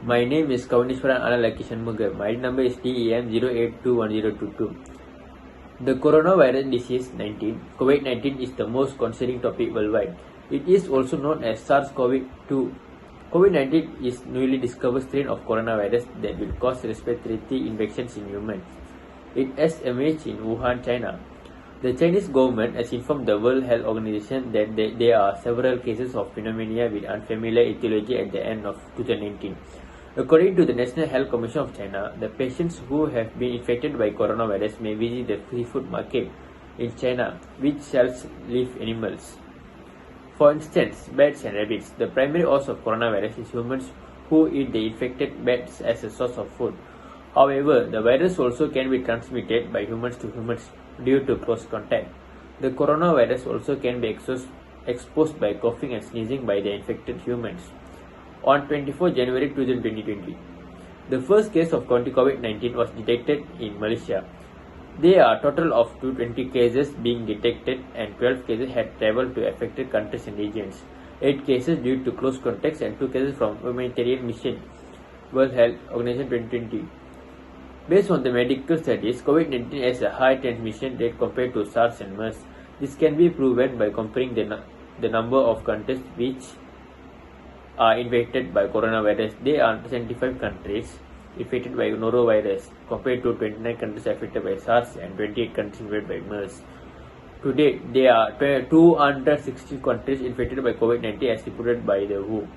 My name is Kavanishwaran Analaki Shanmugam. My number is DEM 0821022. The coronavirus disease 19, COVID-19 is the most concerning topic worldwide. It is also known as SARS-CoV-2. COVID-19 is newly discovered strain of coronavirus that will cause respiratory infections in humans. It has emerged in Wuhan, China. The Chinese government has informed the World Health Organization that there are several cases of pneumonia with unfamiliar etiology at the end of 2019. According to the National Health Commission of China, the patients who have been infected by coronavirus may visit the seafood market in China, which sells live animals. For instance, bats and rabbits. The primary cause of coronavirus is humans who eat the infected bats as a source of food. However, the virus also can be transmitted by humans to humans due to close contact. The coronavirus also can be exposed by coughing and sneezing by the infected humans. On 24 January 2020, the first case of COVID-19 was detected in Malaysia. There are a total of 220 cases being detected and 12 cases had traveled to affected countries and regions. 8 cases due to close contacts and 2 cases from humanitarian mission. World Health Organization 2020. Based on the medical studies, COVID-19 has a high transmission rate compared to SARS and MERS. This can be proven by comparing the number of countries which are infected by coronavirus. There are 75 countries infected by norovirus compared to 29 countries affected by SARS and 28 countries infected by MERS. Today, there are 260 countries infected by COVID-19 as reported by the WHO.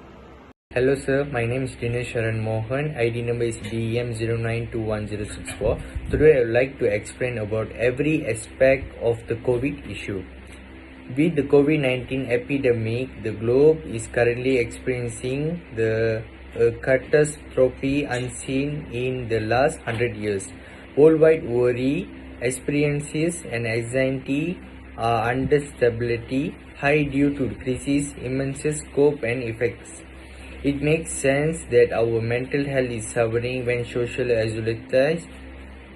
Hello sir, my name is Dinesh Sharan Mohan. ID number is DEM 0921064. Today I would like to explain about every aspect of the COVID issue. With the COVID-19 epidemic, the globe is currently experiencing the catastrophe unseen in the last 100 years. Worldwide worry, experiences and anxiety are under stability, high due to crisis, immense scope and effects. It makes sense that our mental health is suffering when social isolation,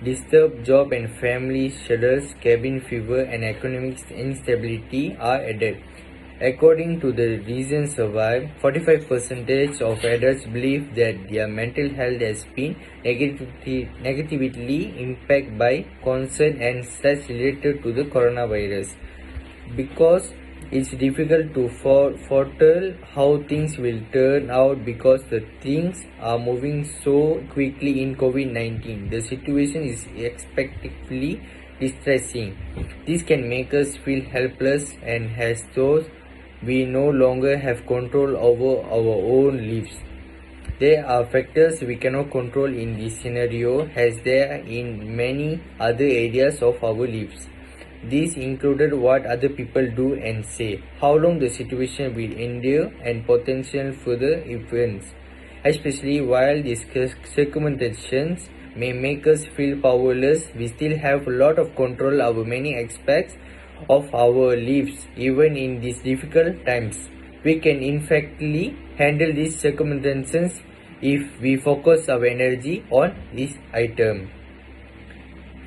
disturbed job and family schedules, cabin fever and economic instability are added. According to the recent survey, 45% of adults believe that their mental health has been negatively impacted by concern and stress related to the coronavirus. Because it's difficult to foretell how things will turn out because the things are moving so quickly in COVID-19. The situation is expectedly distressing. This can make us feel helpless and as though we no longer have control over our own lives. There are factors we cannot control in this scenario as there are in many other areas of our lives. These included what other people do and say, how long the situation will endure and potential further events. Especially while these circumstances may make us feel powerless, we still have a lot of control over many aspects of our lives even in these difficult times. We can effectively handle these circumstances if we focus our energy on this item.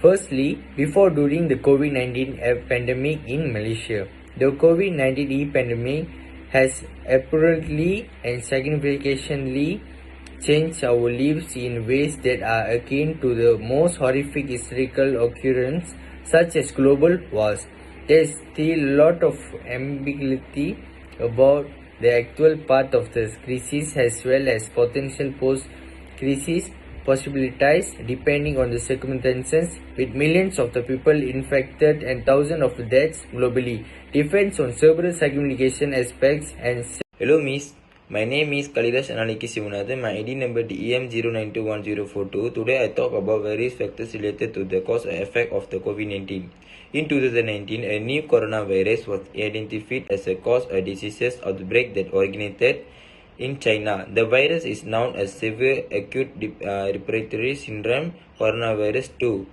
Firstly, before during the COVID-19 pandemic in Malaysia, the COVID-19 pandemic has apparently and significantly changed our lives in ways that are akin to the most horrific historical occurrence such as global wars. There is still a lot of ambiguity about the actual path of the crisis as well as potential post-crisis possibilities depending on the circumstances, with millions of the people infected and thousands of deaths globally. Depends on several significant aspects and... Hello Miss, my name is Kalidas Analiki Simunathan. My ID number DEM 0921042. Today I talk about various factors related to the cause and effect of the COVID-19. In 2019, a new coronavirus was identified as a cause of disease outbreak that originated in China. The virus is known as severe acute respiratory syndrome coronavirus 2.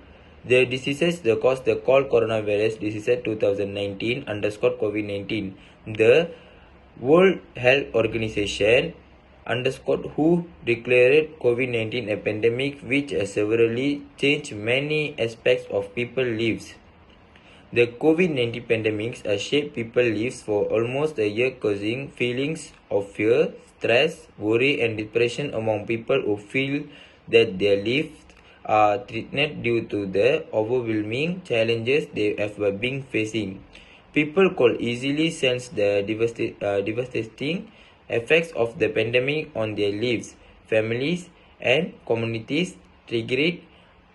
The diseases the cause the called coronavirus disease 2019 underscore COVID-19. The World Health Organization underscore WHO declared COVID-19 a pandemic which has severely changed many aspects of people's lives. The COVID-19 pandemic has shaped people's lives for almost a year, causing feelings of fear, stress, worry, and depression among people who feel that their lives are threatened due to the overwhelming challenges they have been facing. People could easily sense the devastating effects of the pandemic on their lives, families, and communities, triggered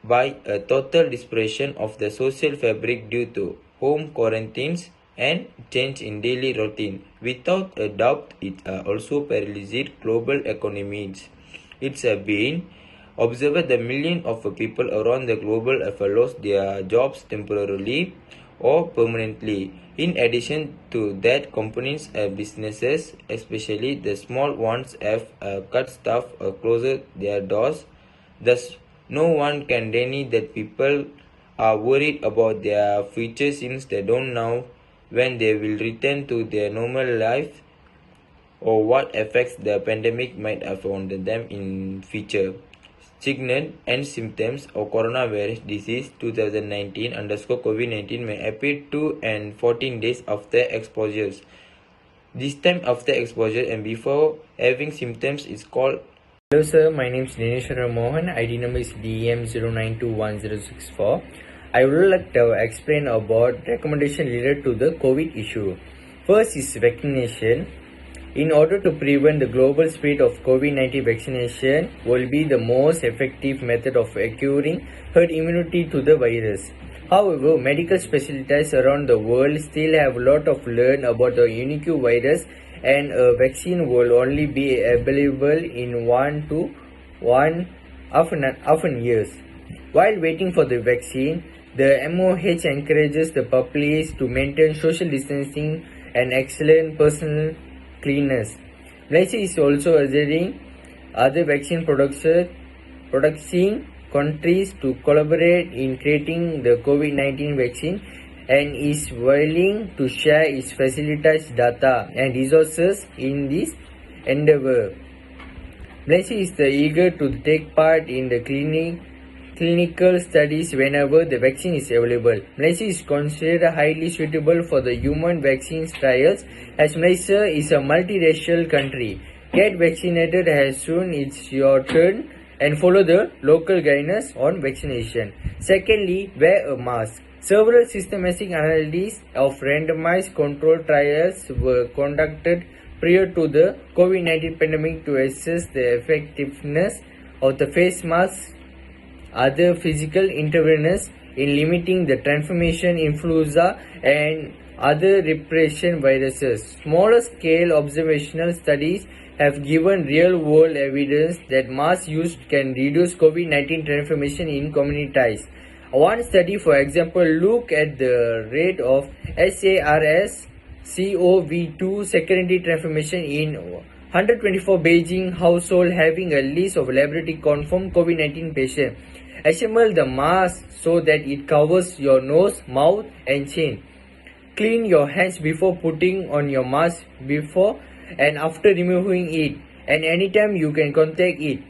by a total disruption of the social fabric due to home quarantines and change in daily routine. Without a doubt, it also paralyzed global economies. It's been observed that millions of people around the globe have lost their jobs temporarily or permanently. In addition to that, companies and businesses, especially the small ones, have cut staff or closed their doors. Thus, no one can deny that people are worried about their future since they don't know when they will return to their normal life or what effects the pandemic might have on them in future. Signals and symptoms of coronavirus disease 2019 underscore COVID-19 may appear 2 and 14 days after exposures. This time after exposure and before having symptoms is called. Hello sir, my name is Dineshwara Mohan. ID number is DEM09211064. I would like to explain about recommendation related to the COVID issue. First is vaccination. In order to prevent the global spread of COVID-19, vaccination will be the most effective method of acquiring herd immunity to the virus. However, medical specialists around the world still have a lot of learn about the unique virus, and a vaccine will only be available in 1 to 1.5 years. While waiting for the vaccine, the MOH encourages the populace to maintain social distancing and excellent personal cleanliness. Malaysia is also urging other vaccine producing countries to collaborate in creating the COVID-19 vaccine and is willing to share its facilities, data and resources in this endeavor. Malaysia is eager to take part in the clinical studies whenever the vaccine is available. Malaysia is considered highly suitable for the human vaccines trials as Malaysia is a multiracial country. Get vaccinated as soon it's your turn and follow the local guidance on vaccination. Secondly, wear a mask. Several systematic analyses of randomized controlled trials were conducted prior to the COVID-19 pandemic to assess the effectiveness of the face mask, other physical interventions in limiting the transmission influenza and other repression viruses. Smaller scale observational studies have given real world evidence that mask use can reduce COVID-19 transmission in communities. One study, for example, looked at the rate of SARS-CoV-2 secondary transmission in 124 Beijing households having a list of laboratory confirmed COVID-19 patients. Assemble the mask so that it covers your nose, mouth and chin. Clean your hands before putting on your mask, before and after removing it, and anytime you can contact it.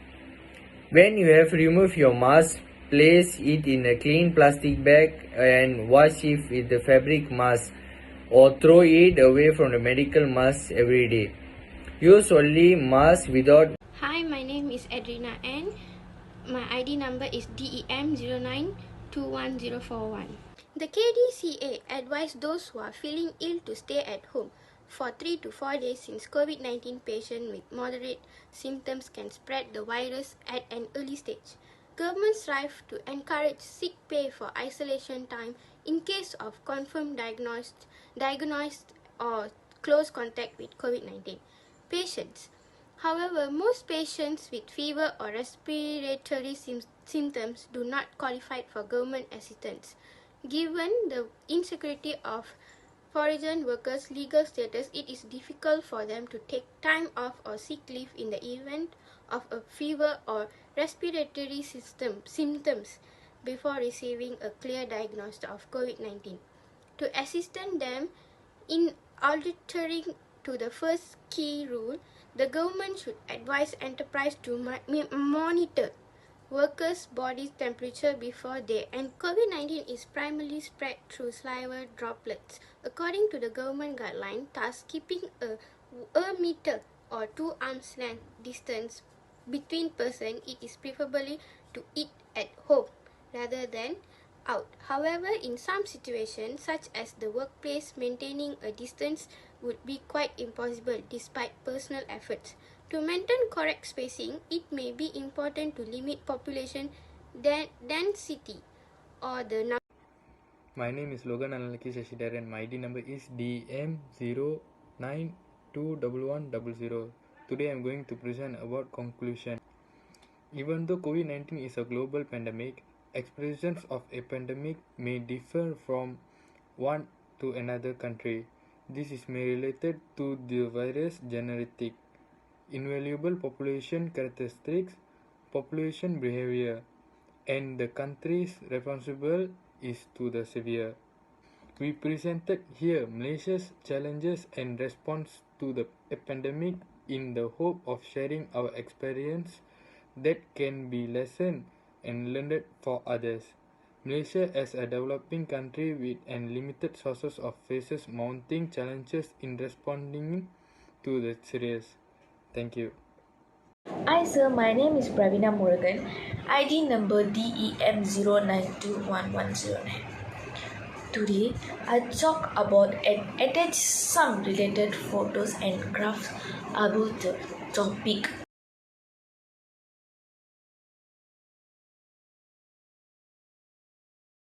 When you have removed your mask, place it in a clean plastic bag and wash it with the fabric mask or throw it away from the medical mask every day. Use only mask without. Hi, my name is Adrina N. My ID number is DEM09211041. The KDCA advised those who are feeling ill to stay at home for 3 to 4 days since COVID-19 patients with moderate symptoms can spread the virus at an early stage. Government strive to encourage sick pay for isolation time in case of confirmed diagnosed or close contact with COVID-19 patients. However, most patients with fever or respiratory symptoms do not qualify for government assistance. Given the insecurity of foreign workers' legal status, it is difficult for them to take time off or sick leave in the event of a fever or respiratory symptoms before receiving a clear diagnosis of COVID-19. To assist them in adhering to the first key rule, the government should advise enterprise to monitor workers' body temperature before they, and COVID-19 is primarily spread through saliva droplets. According to the government guideline, thus keeping a meter or 2 arms length distance between person, it is preferably to eat at home rather than out. However, in some situations, such as the workplace, maintaining a distance would be quite impossible despite personal efforts. To maintain correct spacing, it may be important to limit population density or the number. My name is Logan Analaki Shashidaran. My ID number is DM09211100. Today I am going to present about conclusion. Even though COVID-19 is a global pandemic, expressions of a pandemic may differ from one to another country. This is may related to the virus genetic, invaluable population characteristics, population behavior, and the countries responsible is to the severe. We presented here Malaysia's challenges and response to the pandemic in the hope of sharing our experience that can be lessened and learned for others. Malaysia as a developing country with unlimited sources of faces mounting challenges in responding to the serious. Thank you. Hi sir, my name is Pravina Murugan, ID number DEM092110. Today, I talk about and attach some related photos and graphs about the topic